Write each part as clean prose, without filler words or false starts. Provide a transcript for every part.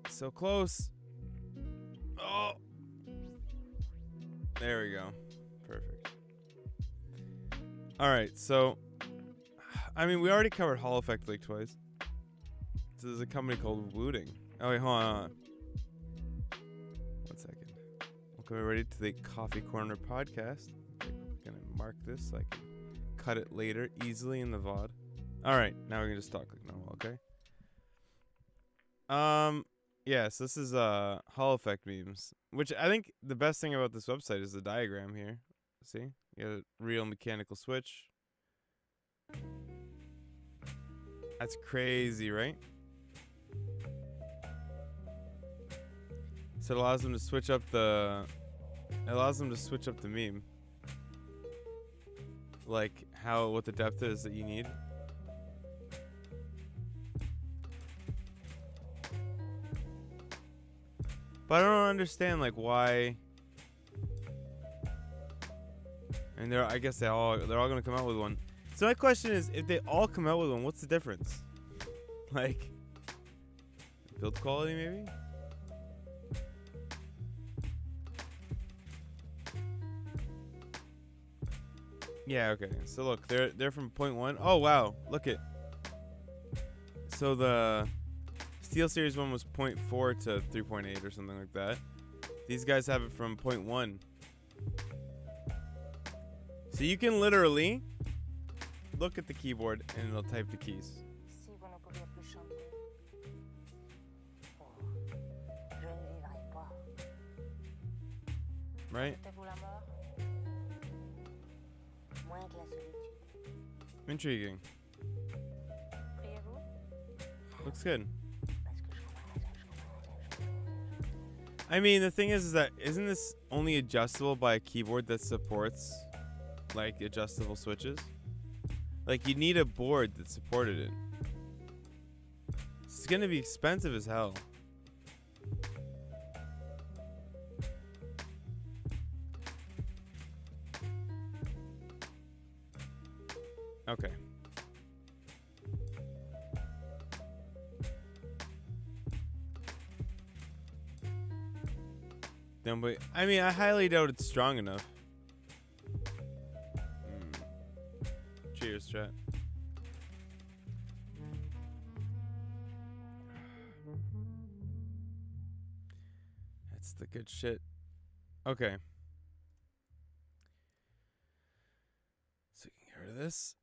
So close. Oh. There we go. Perfect. All right, so I mean, we already covered Hall Effect like twice. So there's a company called Wooting. Oh wait, hold on. 1 second. Welcome everybody to the Coffee Corner podcast. I'm gonna mark this so I can cut it later easily in the VOD. All right, now we can just talk like normal, okay? Yes, this is Hall Effect memes, which I think the best thing about this website is the diagram here. See, you got a real mechanical switch. That's crazy, right? So it allows them to switch up the. It allows them to switch up the meme. Like what the depth is that you need. But I don't understand like why. And I guess they're all gonna come out with one. So my question is, if they all come out with one, what's the difference? Like build quality, maybe? Yeah, okay. So look, they're from 0.1. Oh wow, look it. So the Steel Series one was 0.4 to 3.8 or something like that. These guys have it from 0.1. So you can literally look at the keyboard and it'll type the keys. Right? Intriguing. Looks good. I mean, the thing is that isn't this only adjustable by a keyboard that supports like adjustable switches? Like you need a board that supported it. It's gonna be expensive as hell. Okay. Don't wait. I mean, I highly doubt it's strong enough. Cheers, chat. That's the good shit. Okay. So you can get rid of this.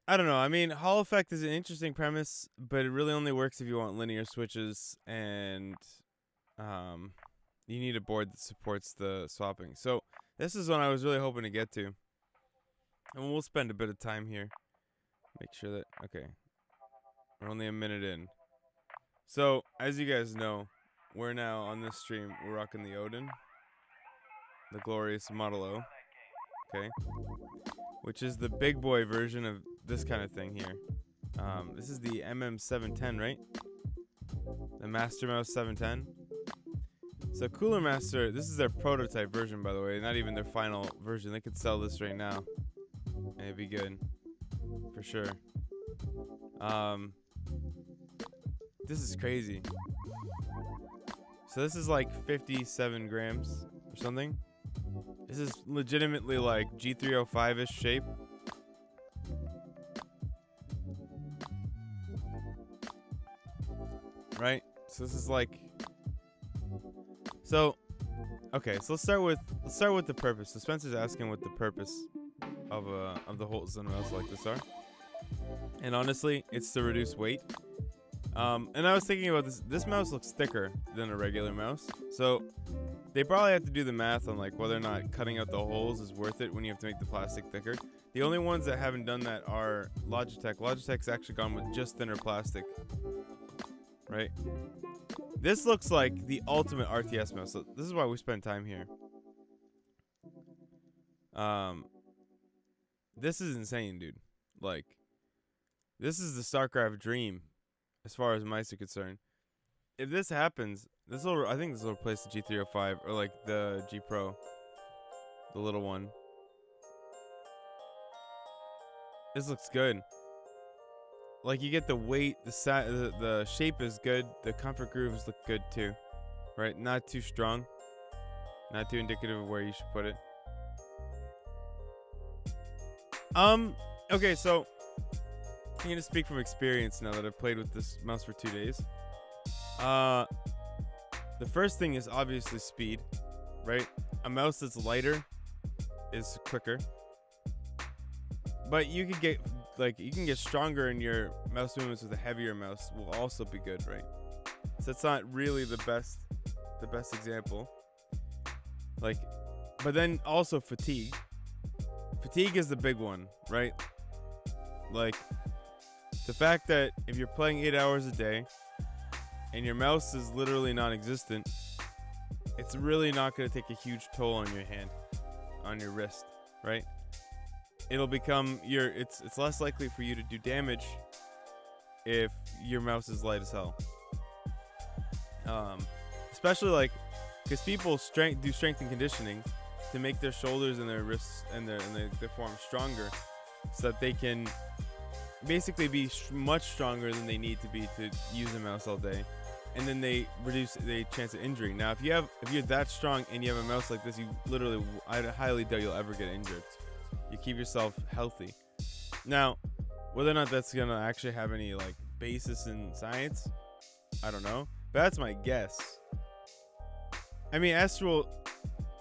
I don't know. I mean, Hall Effect is an interesting premise, but it really only works if you want linear switches and you need a board that supports the swapping. So this is one I was really hoping to get to. And we'll spend a bit of time here. Make sure that, okay. We're only a minute in. So, as you guys know, we're now on this stream, we're rocking the Odin. The glorious Model O. Okay. Which is the big boy version of this kind of thing here. This is the MM710, right? The Master Mouse 710. So Cooler Master, this is their prototype version, by the way, not even their final version. They could sell this right now. And it'd be good. For sure. This is crazy. So this is like 57 grams or something. This is legitimately like G305-ish shape. Right? So this is like okay, so let's start with the purpose. So Spencer's asking what the purpose of the holes in a mouse like this are. And honestly, it's to reduce weight. And I was thinking about this. This mouse looks thicker than a regular mouse. So they probably have to do the math on like whether or not cutting out the holes is worth it when you have to make the plastic thicker. The only ones that haven't done that are Logitech. Logitech's actually gone with just thinner plastic. Right? This looks like the ultimate RTS mouse. So this is why we spend time here. This is insane, dude. Like, this is the StarCraft dream, as far as mice are concerned. If this happens, I think this will replace the G305 or like the G Pro, the little one. This looks good. like you get the weight, the shape is good, the comfort grooves look good too, right? Not too strong, not too indicative of where you should put it. Okay, so I'm gonna speak from experience now that I've played with this mouse for 2 days. The first thing is obviously speed, right? A mouse that's lighter is quicker, but you can get stronger in your mouse movements with a heavier mouse will also be good, right? So it's not really the best example. Like, but then also fatigue. Fatigue is the big one, right? Like the fact that if you're playing 8 hours a day and your mouse is literally non-existent, it's really not going to take a huge toll on your hand, on your wrist, right? It'll become it's less likely for you to do damage if your mouse is light as hell. Especially like because people do strength and conditioning to make their shoulders and their wrists and their form stronger, so that they can basically be much stronger than they need to be to use a mouse all day, and then they reduce the chance of injury. Now, if you're that strong and you have a mouse like this, I highly doubt you'll ever get injured. You keep yourself healthy. Now, whether or not that's gonna actually have any like basis in science, I don't know, but that's my guess. I mean,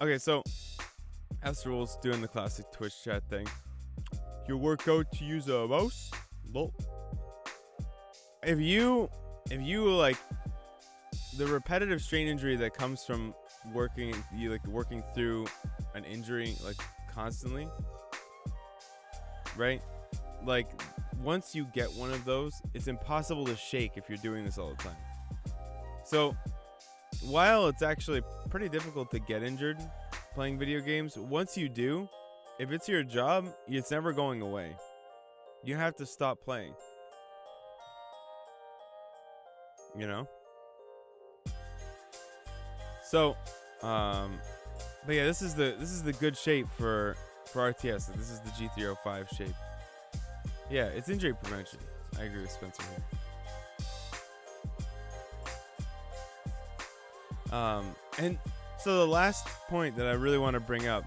okay, so Astral's doing the classic Twitch chat thing. You work out to use a mouse? Lol. If you like the repetitive strain injury that comes from working through an injury like constantly, right? Like once you get one of those, it's impossible to shake if you're doing this all the time. So while it's actually pretty difficult to get injured playing video games, once you do, if it's your job, it's never going away. You have to stop playing. You know? So, but yeah, this is the good shape for RTS. This is the G305 shape. Yeah, it's injury prevention. I agree with Spencer here. And so the last point that I really want to bring up,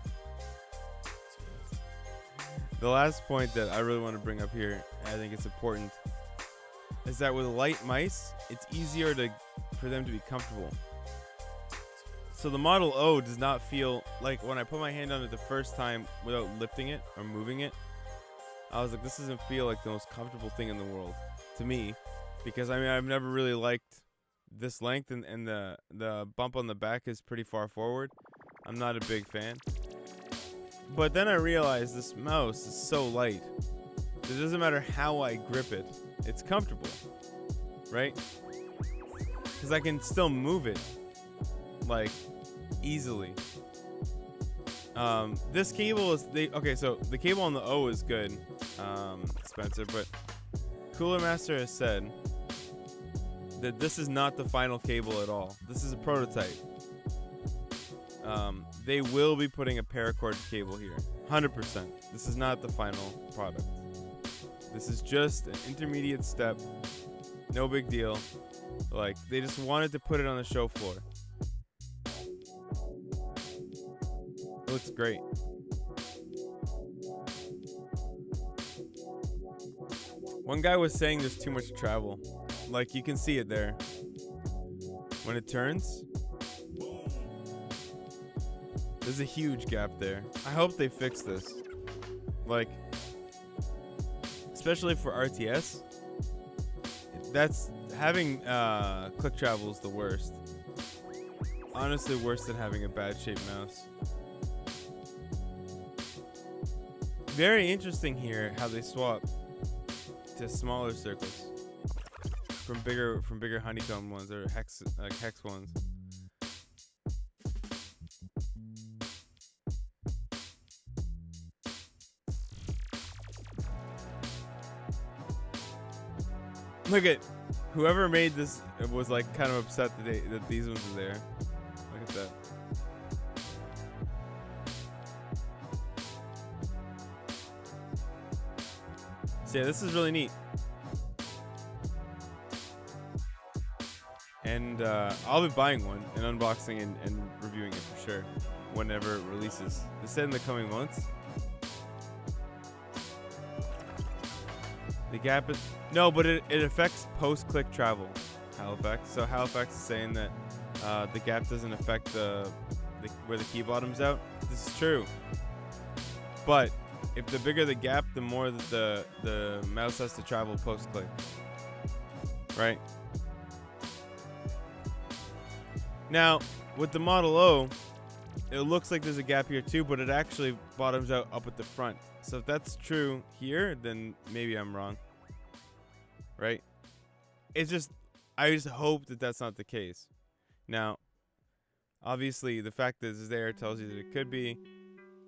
here, I think it's important, is that with light mice, it's easier for them to be comfortable. So the Model O does not feel like, when I put my hand on it the first time without lifting it or moving it, I was like, this doesn't feel like the most comfortable thing in the world to me, because I mean, I've never really liked this length, and the bump on the back is pretty far forward. I'm not a big fan. But then I realized this mouse is so light. It doesn't matter how I grip it. It's comfortable, right? Because I can still move it, like, easily. This cable is... Okay, so the cable on the O is good, Spencer, but Cooler Master has said that this is not the final cable at all. This is a prototype. They will be putting a paracord cable here, 100%. This is not the final product. This is just an intermediate step. No big deal. Like, they just wanted to put it on the show floor. It looks great. One guy was saying there's too much travel. Like, you can see it there. When it turns, there's a huge gap there. I hope they fix this. Like, especially for RTS, that's having click travel is the worst. Honestly, worse than having a bad shaped mouse. Very interesting here how they swap to smaller circles from bigger honeycomb ones or hex ones. Look at whoever made this was like kind of upset that these ones are there. Look at that. So yeah, this is really neat. And I'll be buying one and unboxing and reviewing it for sure whenever it releases. They said in the coming months. The gap is... No, but it affects post-click travel, Halifax. So Halifax is saying that the gap doesn't affect where the key bottom's out. This is true. But if the bigger the gap, the more that the mouse has to travel post-click. Right? Now, with the Model O, it looks like there's a gap here too, but it actually bottoms out up at the front. So if that's true here, then maybe I'm wrong. Right? It's just, I just hope that that's not the case. Now, obviously, the fact that it's there tells you that it could be,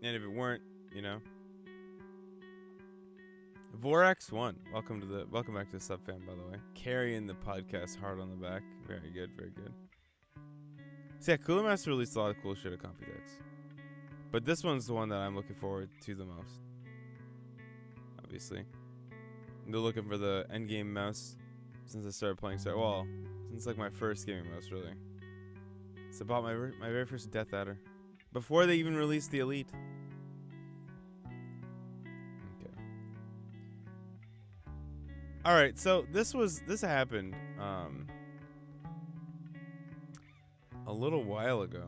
and if it weren't, you know. Vorax1, welcome back to the sub fan, by the way. Carrying the podcast hard on the back. Very good, very good. So yeah, Cooler Master released a lot of cool shit at Computex. But this one's the one that I'm looking forward to the most. Obviously. I'm still looking for the endgame mouse since I started playing Star Wars. Since like my first gaming mouse, really. So I bought my very first Death Adder. Before they even released the Elite. Okay. Alright, so this happened a little while ago.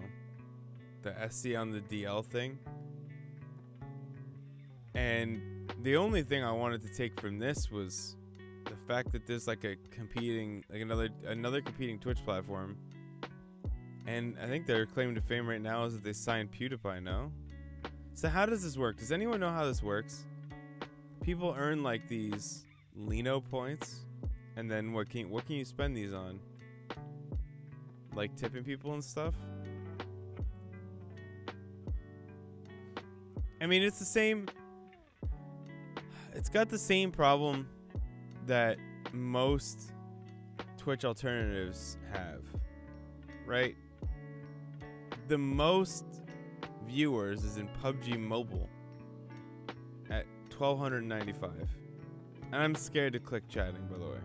The SC on the DL thing. And the only thing I wanted to take from this was the fact that there's like a competing, like another competing Twitch platform. And I think their claim to fame right now is that they signed PewDiePie, no? So how does this work? Does anyone know how this works? People earn like these Lino points, and then what can you spend these on? Like tipping people and stuff? I mean, it's the same. It's got the same problem that most Twitch alternatives have, right? The most viewers is in PUBG Mobile at 1,295. And I'm scared to click chatting, by the way.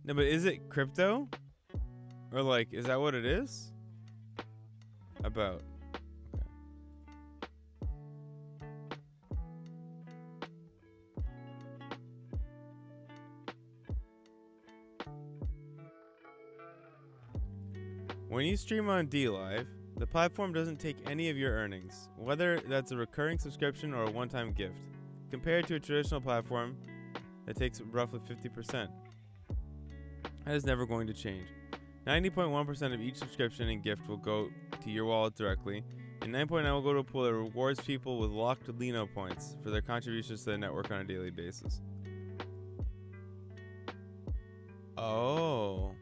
No, but is it crypto? Or like, is that what it is? About. Okay. When you stream on Dlive, the platform doesn't take any of your earnings, whether that's a recurring subscription or a one-time gift, compared to a traditional platform that takes roughly 50%. That is never going to change. 90.1% of each subscription and gift will go to your wallet directly, and 9.9% will go to a pool that rewards people with locked Lino points for their contributions to the network on a daily basis. Oh.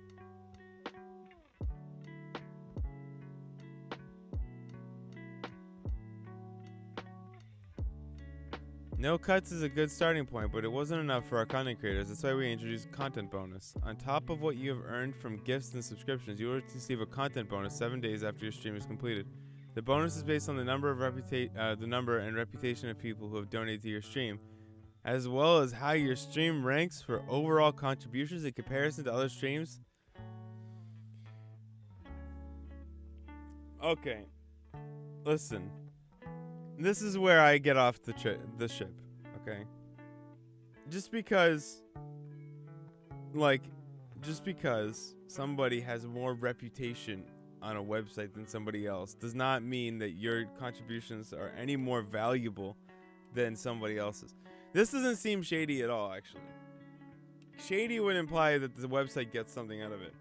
No cuts is a good starting point, but it wasn't enough for our content creators. That's why we introduced content bonus. On top of what you have earned from gifts and subscriptions, you will receive a content bonus 7 days after your stream is completed. The bonus is based on the number and reputation of people who have donated to your stream, as well as how your stream ranks for overall contributions in comparison to other streams. Okay, listen. This is where I get off the ship, okay? Just because somebody has more reputation on a website than somebody else does not mean that your contributions are any more valuable than somebody else's. This doesn't seem shady at all, actually. Shady would imply that the website gets something out of it,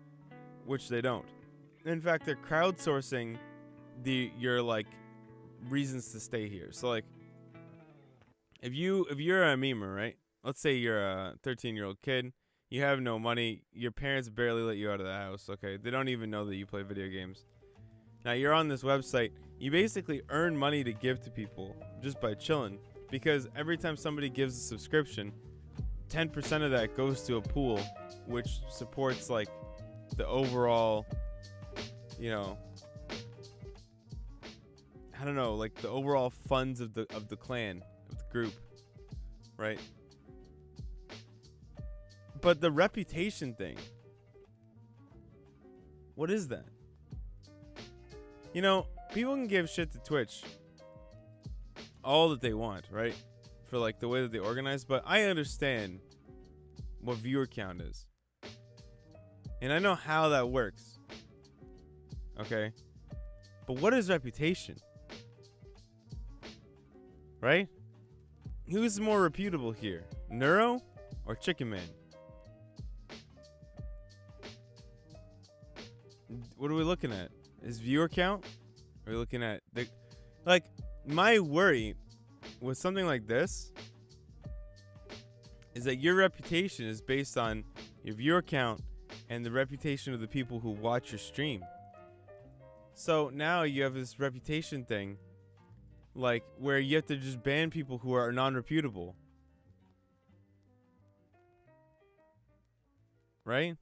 which they don't. In fact, they're crowdsourcing your like reasons to stay here. So like if you're a memer, right? Let's say you're a 13-year-old kid, you have no money, your parents barely let you out of the house, okay? They don't even know that you play video games. Now you're on this website, you basically earn money to give to people just by chilling, because every time somebody gives a subscription, 10% of that goes to a pool which supports like the overall, you know, I don't know, like the overall funds of the clan, of the group, right? But the reputation thing, what is that? You know, people can give shit to Twitch all that they want, right? For like the way that they organize, but I understand what viewer count is. And I know how that works. Okay? But what is reputation? Right? Who's more reputable here? Neuro or Chicken Man? What are we looking at? Is viewer count? Are we looking at the, like, my worry with something like this is that your reputation is based on your viewer count and the reputation of the people who watch your stream. So now you have this reputation thing, like, where you have to just ban people who are non-reputable. Right?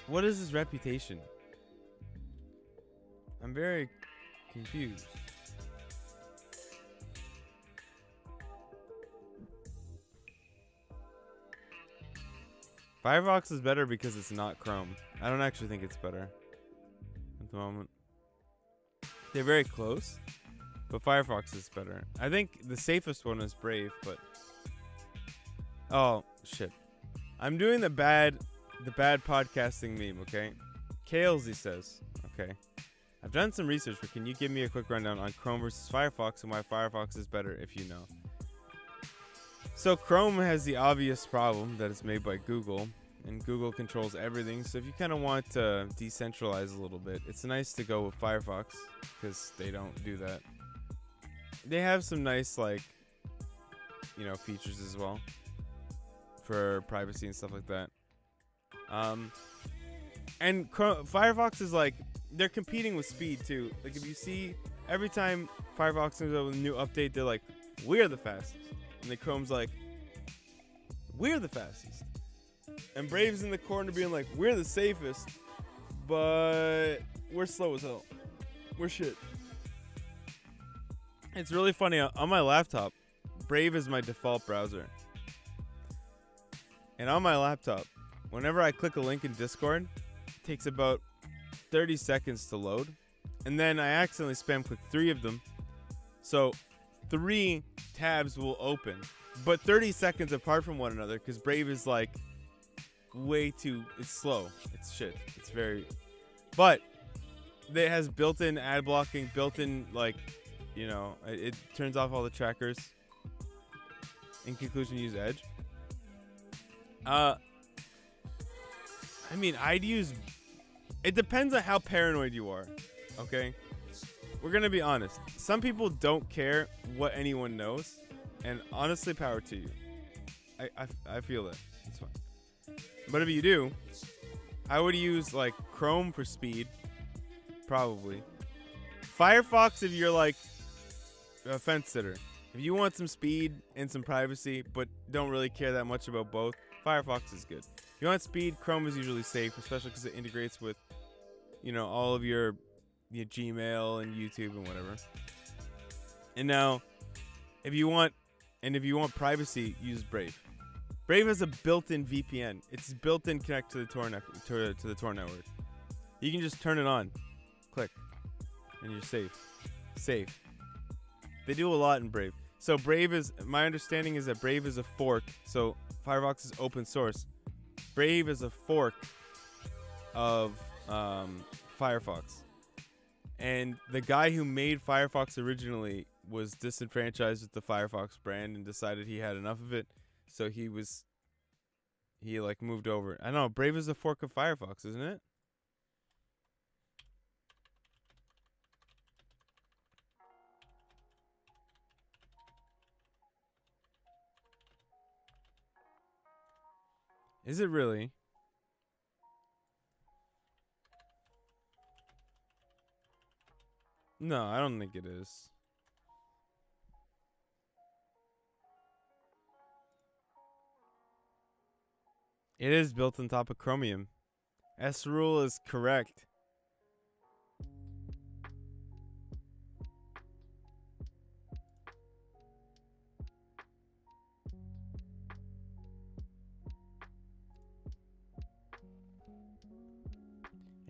What is this reputation? I'm very confused. Firefox is better because it's not Chrome. I don't actually think it's better at the moment. They're very close, but Firefox is better. I think the safest one is Brave, but oh shit, I'm doing the bad podcasting meme. Okay, Kalesy says, okay, I've done some research, but can you give me a quick rundown on Chrome versus Firefox and why Firefox is better if you know? So Chrome has the obvious problem that it's made by Google, and Google controls everything. So if you kind of want to decentralize a little bit, it's nice to go with Firefox because they don't do that. They have some nice, like, you know, features as well for privacy and stuff like that. And Firefox is like, they're competing with speed too. Like, if you see every time Firefox comes out with a new update, they're like, we're the fastest. And the Chrome's like, we're the fastest. And Brave's in the corner being like, we're the safest, but we're slow as hell. We're shit. It's really funny. On my laptop, Brave is my default browser. And on my laptop, whenever I click a link in Discord, it takes about 30 seconds to load. And then I accidentally spam click 3 of them. So 3 tabs will open, but 30 seconds apart from one another, because Brave is like way too, it's slow. It's shit. It's very, but it has built-in ad blocking, built-in, like, you know, it turns off all the trackers. In conclusion, use Edge. I mean, I'd use, it depends on how paranoid you are, okay? We're going to be honest. Some people don't care what anyone knows, and honestly, power to you. I feel it. It's fine. But if you do, I would use, like, Chrome for speed, probably. Firefox if you're, like, a fence sitter. If you want some speed and some privacy, but don't really care that much about both, Firefox is good. If you want speed, Chrome is usually safe, especially because it integrates with, you know, all of your Gmail and YouTube and whatever. And now, if you want privacy, use Brave. Brave has a built-in VPN. It's built-in connect to the Tor to the Tor network. You can just turn it on, click, and you're safe. Safe. They do a lot in Brave. So Brave is, my understanding is that Brave is a fork. So Firefox is open source. Brave is a fork of Firefox. And the guy who made Firefox originally was disenfranchised with the Firefox brand and decided he had enough of it. So he like moved over. I don't know, Brave is a fork of Firefox, isn't it? Is it really? No, I don't think it is. It is built on top of Chromium. S-Rule is correct.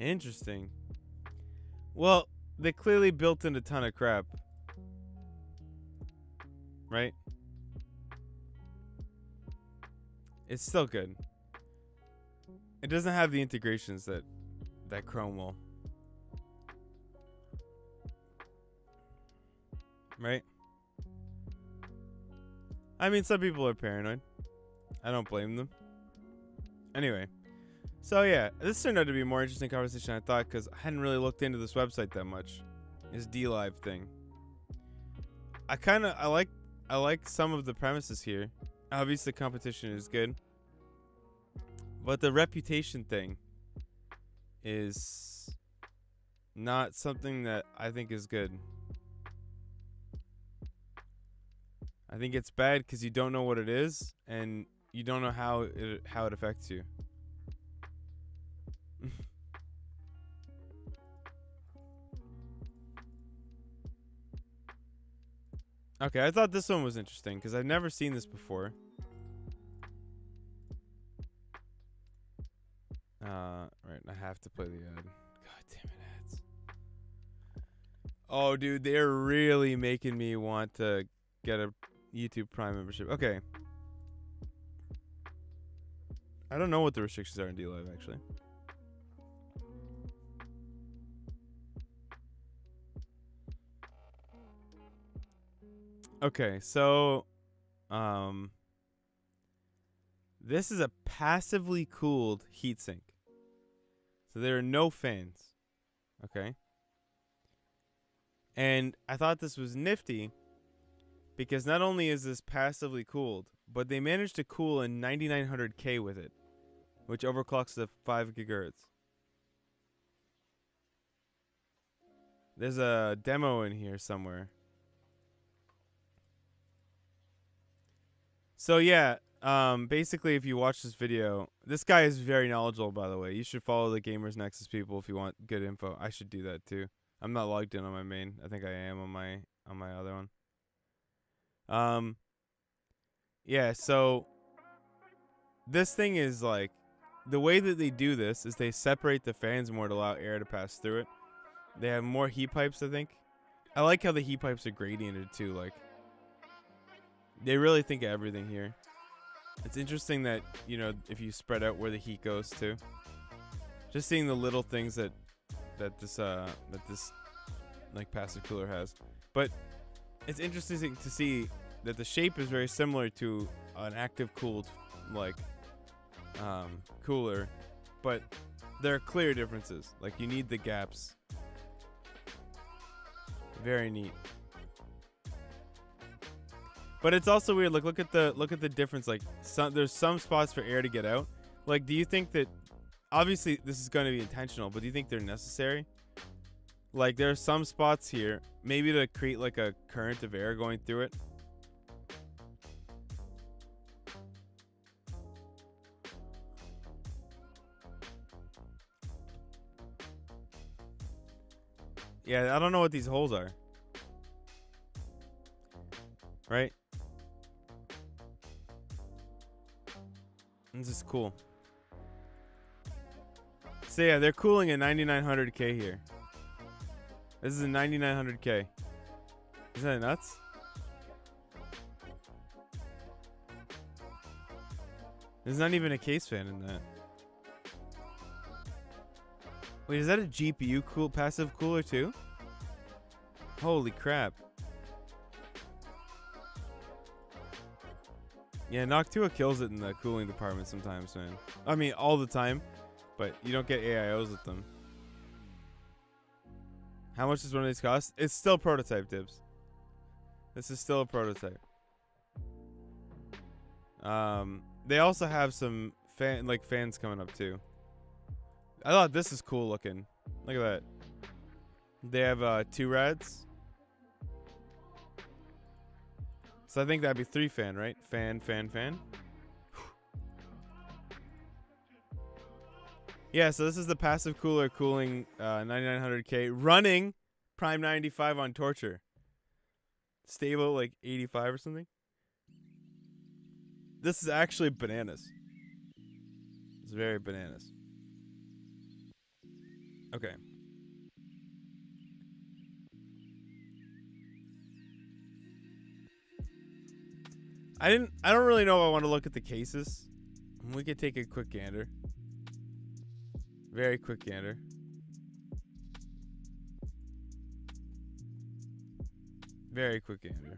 Interesting. Well, they clearly built in a ton of crap. Right? It's still good. It doesn't have the integrations that Chrome will. Right? I mean, some people are paranoid. I don't blame them. Anyway. So yeah, this turned out to be a more interesting conversation than I thought, because I hadn't really looked into this website that much. This Dlive thing. I like some of the premises here. Obviously, competition is good, but the reputation thing is not something that I think is good. I think it's bad because you don't know what it is, and you don't know how it affects you. Okay, I thought this one was interesting because I've never seen this before. Right, I have to play the ad. God damn it, ads. Oh, dude, they're really making me want to get a YouTube Prime membership. Okay. I don't know what the restrictions are in Dlive, actually. Okay, so this is a passively cooled heatsink. So there are no fans. Okay. And I thought this was nifty because not only is this passively cooled, but they managed to cool a 9900K with it, which overclocks to 5 gigahertz. There's a demo in here somewhere. So yeah, basically if you watch this video, this guy is very knowledgeable, by the way. You should follow the Gamers Nexus people if you want good info. I should do that too. I'm not logged in on my main. I think I am on my other one. Yeah, so this thing is like, the way that they do this is they separate the fans more to allow air to pass through it. They have more heat pipes, I think. I like how the heat pipes are gradiented too, like they really think of everything here. It's interesting that, you know, if you spread out where the heat goes to. Just seeing the little things that this like passive cooler has. But it's interesting to see that the shape is very similar to an active cooled like cooler, but there are clear differences. Like you need the gaps. Very neat. But it's also weird. Like look at the difference. Like there's some spots for air to get out. Like do you think that obviously this is going to be intentional, but do you think they're necessary? Like there are some spots here maybe to create like a current of air going through it. Yeah, I don't know what these holes are. Right? This is cool. So yeah, they're cooling at 9900K here. This is a 9900K. Isn't that nuts? There's not even a case fan in that. Wait, is that a GPU cool passive cooler too? Holy crap. Yeah, Noctua kills it in the cooling department sometimes, man. I mean, all the time, but you don't get AIOs with them. How much does one of these cost? It's still prototype, Dibs. This is still a prototype. They also have some fans coming up too. I thought this is cool looking. Look at that. They have 2 rads. So I think that'd be 3 fan, right? Fan, fan, fan. Yeah, so this is the passive cooler cooling 9900K running Prime 95 on Torture. Stable like 85 or something. This is actually bananas. It's very bananas. Okay. I don't really know if I want to look at the cases. We could take a quick gander. Very quick gander. Very quick gander.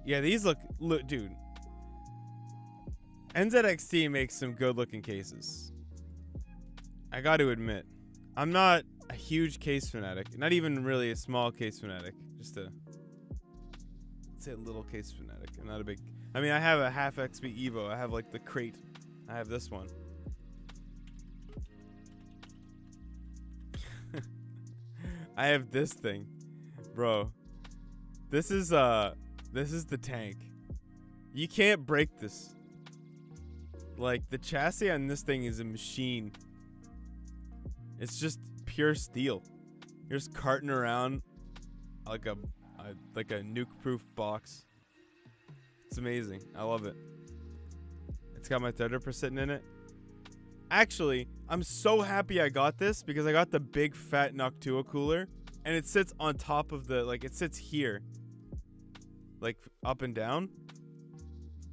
Yeah, these look, dude. NZXT makes some good looking cases. I got to admit, I'm not a huge case fanatic. Not even really a small case fanatic. Just a, let's say a little case fanatic. I'm not a big. I mean, I have a half XP Evo. I have like the crate. I have this one. I have this thing, bro. This is the tank. You can't break this. Like, the chassis on this thing is a machine. It's just pure steel. You're just carting around like a nuke-proof box. It's amazing. I love it. It's got my Threadripper sitting in it. Actually, I'm so happy I got this because I got the big fat Noctua cooler, and it sits on top of the, like, it sits here, like up and down,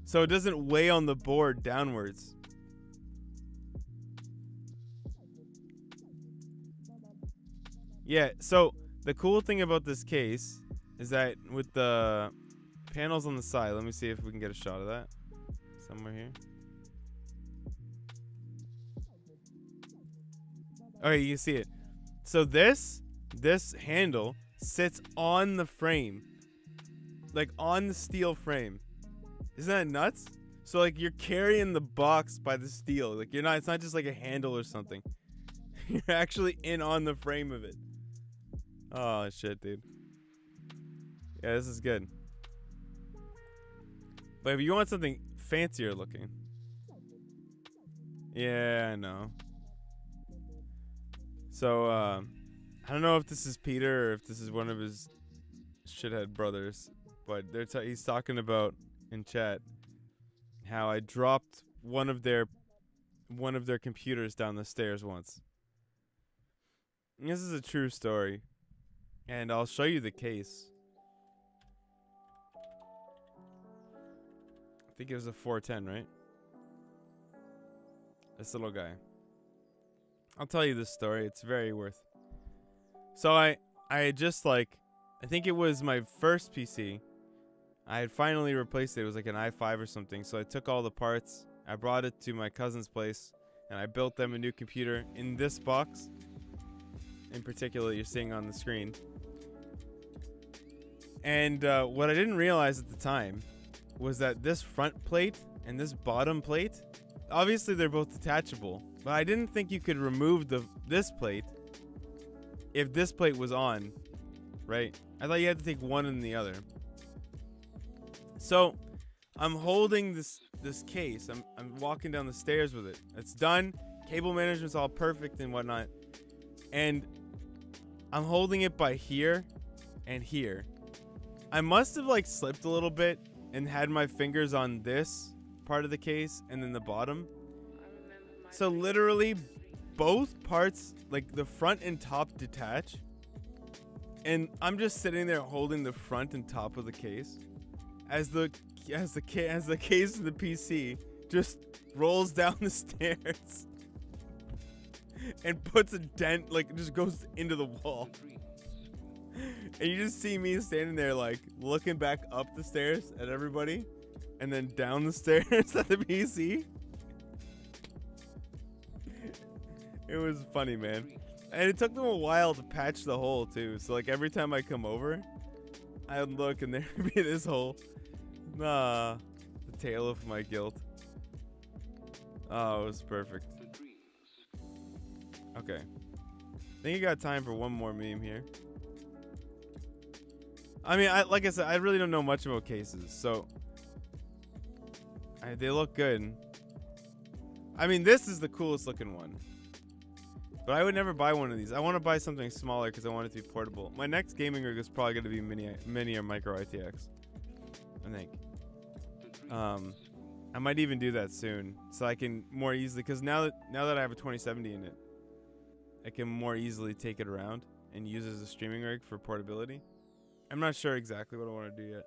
so it doesn't weigh on the board downwards. Yeah, so the cool thing about this case is that with the panels on the side, let me see if we can get a shot of that somewhere here. Okay, you can see it. So this handle sits on the frame, like on the steel frame. Isn't that nuts? So like you're carrying the box by the steel. Like you're not. It's not just like a handle or something. You're actually in on the frame of it. Oh shit, dude. Yeah, this is good. But if you want something fancier looking, yeah, I know. So, I don't know if this is Peter or if this is one of his shithead brothers, but he's talking about in chat how I dropped one of their computers down the stairs once. And this is a true story, and I'll show you the case. I think it was a 410, right? This little guy. I'll tell you this story. It's very worth. So I just like, I think it was my first PC. I had finally replaced it. It was like an i5 or something. So I took all the parts. I brought it to my cousin's place, and I built them a new computer in this box. In particular, you're seeing on the screen. And what I didn't realize at the time was that this front plate and this bottom plate, obviously they're both detachable. But I didn't think you could remove this plate if this plate was on, right? I thought you had to take one and the other. So I'm holding this case. I'm walking down the stairs with it. It's done. Cable management's all perfect and whatnot. And I'm holding it by here and here. I must have like slipped a little bit and had my fingers on this part of the case and then the bottom. So literally both parts, like the front and top, detach. And I'm just sitting there holding the front and top of the case as the case of the PC just rolls down the stairs and puts a dent, like just goes into the wall. And you just see me standing there like looking back up the stairs at everybody and then down the stairs at the PC. It was funny, man. And it took them a while to patch the hole too. So like every time I come over, I would look and there'd be this hole. The tale of my guilt. Oh, it was perfect. Okay. I think you got time for one more meme here. I mean, like I said, I really don't know much about cases, so they look good. I mean, this is the coolest looking one. But I would never buy one of these. I want to buy something smaller because I want it to be portable. My next gaming rig is probably going to be mini or micro ITX. I think. I might even do that soon, so I can more easily, because now that I have a 2070 in it, I can more easily take it around and use it as a streaming rig for portability. I'm not sure exactly what I want to do yet.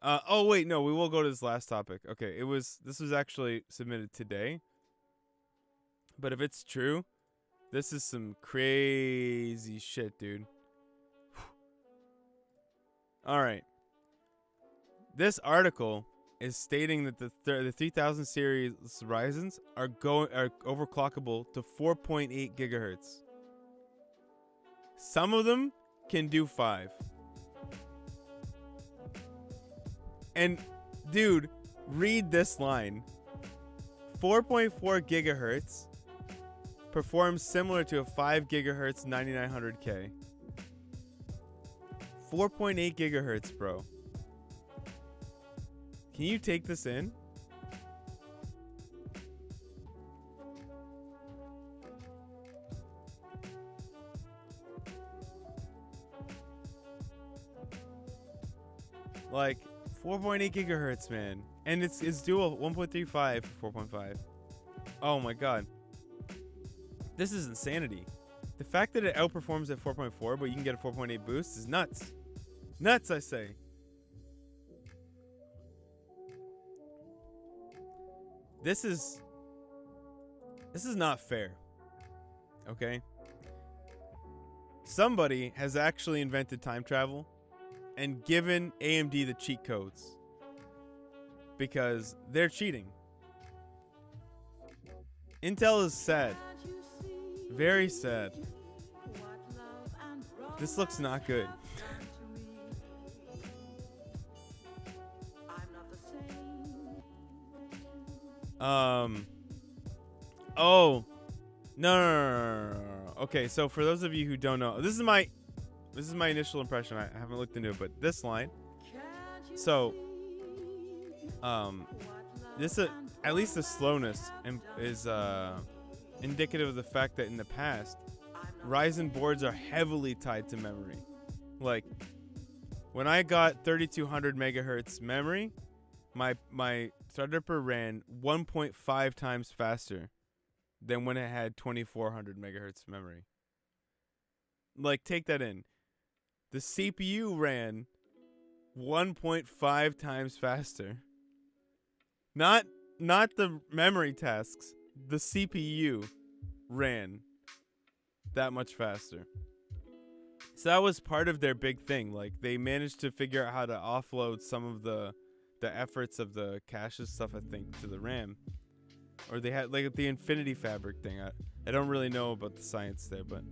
Oh wait, no, we will go to this last topic. Okay, this was actually submitted today. But if it's true, this is some crazy shit, dude. All right. This article is stating that the 3000 series Ryzens are overclockable to 4.8 gigahertz. Some of them can do 5. And dude, read this line. 4.4 gigahertz performs similar to a 5 gigahertz 9900K. 4.8 gigahertz, bro. Can you take this in? Like 4.8 gigahertz, man. And it's dual 1.35 for 4.5. Oh my god. This is insanity. The fact that it outperforms at 4.4, but you can get a 4.8 boost is nuts. Nuts, I say. This is not fair. Okay? Somebody has actually invented time travel and given AMD the cheat codes because they're cheating. Intel is sad. Very sad. This looks not good. Oh. No. Okay, so for those of you who don't know, this is my initial impression. I haven't looked into it, but this line. So, this at least the slowness is indicative of the fact that in the past, Ryzen boards are heavily tied to memory. Like, when I got 3200 megahertz memory, my Threadripper ran 1.5 times faster than when it had 2400 megahertz memory. Like, take that in. The CPU ran 1.5 times faster. Not the memory tasks. The CPU ran that much faster. So that was part of their big thing. Like, they managed to figure out how to offload some of the efforts of the caches stuff, I think, to the RAM. Or they had, like, the Infinity Fabric thing. I don't really know about the science there, but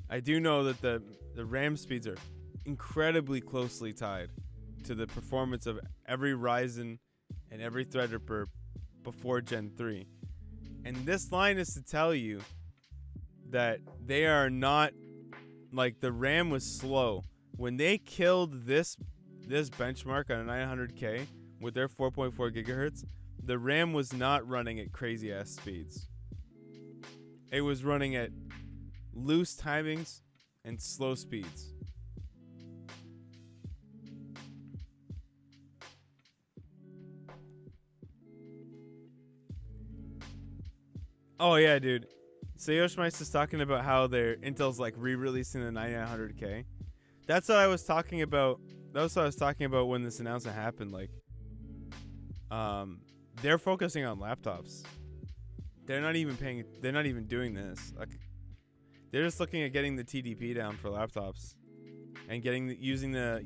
I do know that the RAM speeds are incredibly closely tied to the performance of every Ryzen and every Threadripper before Gen 3. And this line is to tell you that they are not, like, the RAM was slow. When they killed this benchmark on a 900K with their 4.4 gigahertz, the RAM was not running at crazy ass speeds. It was running at loose timings and slow speeds. Oh yeah, dude. So Yoshimice is talking about how Intel's like re-releasing the 9900K. That's what I was talking about. That was what I was talking about when this announcement happened. Like, they're focusing on laptops. They're not even doing this. Like, they're just looking at getting the TDP down for laptops, and using the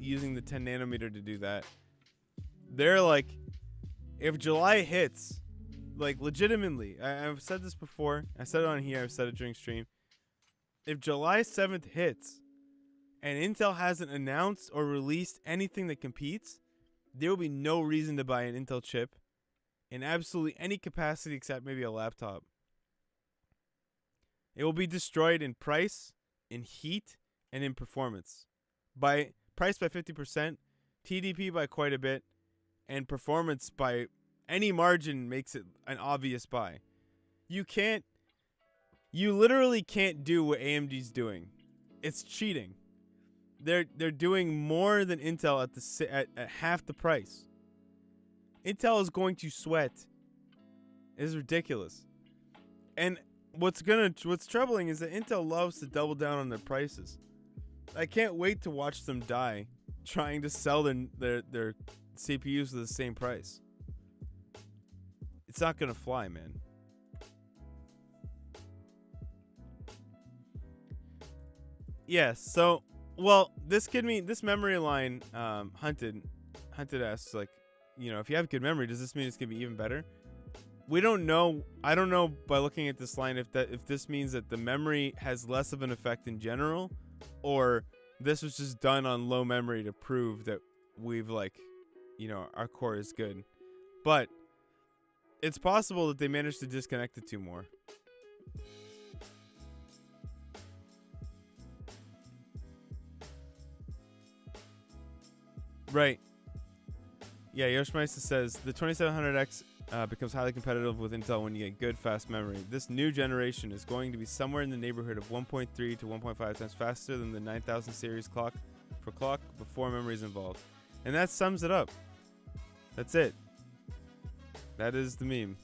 10 nanometer to do that. They're like, if July hits, like, legitimately, I've said this before. I said it on here. I've said it during stream. If July 7th hits, and Intel hasn't announced or released anything that competes, there will be no reason to buy an Intel chip in absolutely any capacity except maybe a laptop. It will be destroyed in price, in heat, and in performance. By price by 50%, TDP by quite a bit, and performance by any margin makes it an obvious buy. You literally can't do what AMD's doing. It's cheating. they're doing more than Intel at half the price. Intel is going to sweat. It is ridiculous. And what's troubling is that Intel loves to double down on their prices. I can't wait to watch them die trying to sell their CPUs at the same price. It's not gonna fly, man. Yes. So, well, this memory line, hunted asks, like, if you have good memory, does this mean it's gonna be even better? We don't know. I don't know by looking at this line if this means that the memory has less of an effect in general, or this was just done on low memory to prove that we've our core is good. But it's possible that they managed to disconnect the two more. Right. Yeah, Yoshimasa says the 2700X becomes highly competitive with Intel when you get good, fast memory. This new generation is going to be somewhere in the neighborhood of 1.3 to 1.5 times faster than the 9000 series clock before memory is involved. And that sums it up. That's it. That is the meme.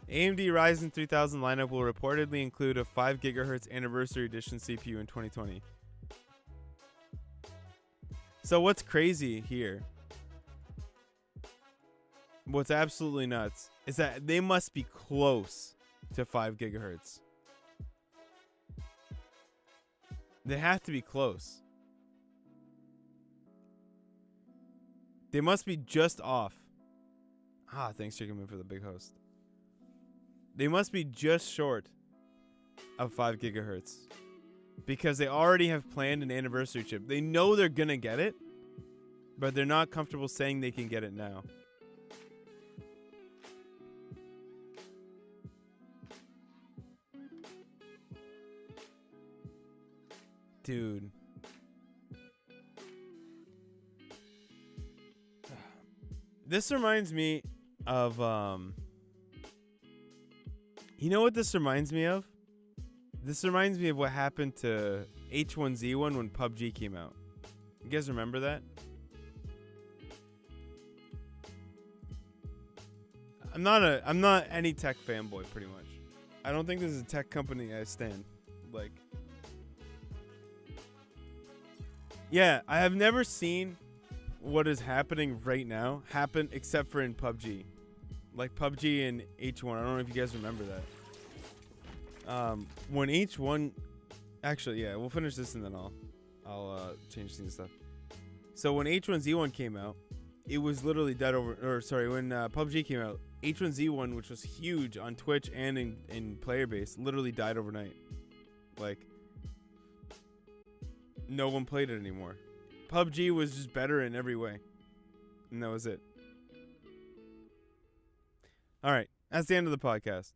AMD Ryzen 3000 lineup will reportedly include a 5 GHz anniversary edition CPU in 2020. So what's crazy here, what's absolutely nuts, is that they must be close to 5 gigahertz. They have to be close. They must be just off. Thanks, Chicken Man, for the big host. They must be just short of 5 gigahertz. Because they already have planned an anniversary chip. They know they're going to get it, but they're not comfortable saying they can get it now. Dude. This reminds me of, you know what this reminds me of? This reminds me of what happened to H1Z1 when PUBG came out. You guys remember that? I'm not any tech fanboy, pretty much. I don't think this is a tech company I stand. Yeah, I have never seen what is happening right now happen except for in PUBG. Like PUBG and H1. I don't know if you guys remember that. When H1, actually, yeah, we'll finish this and then I'll change things stuff. So when H1Z1 came out, it was literally dead over. When PUBG came out, H1Z1, which was huge on Twitch and in player base, literally died overnight. Like, no one played it anymore. PUBG was just better in every way, and that was it. All right, that's the end of the podcast.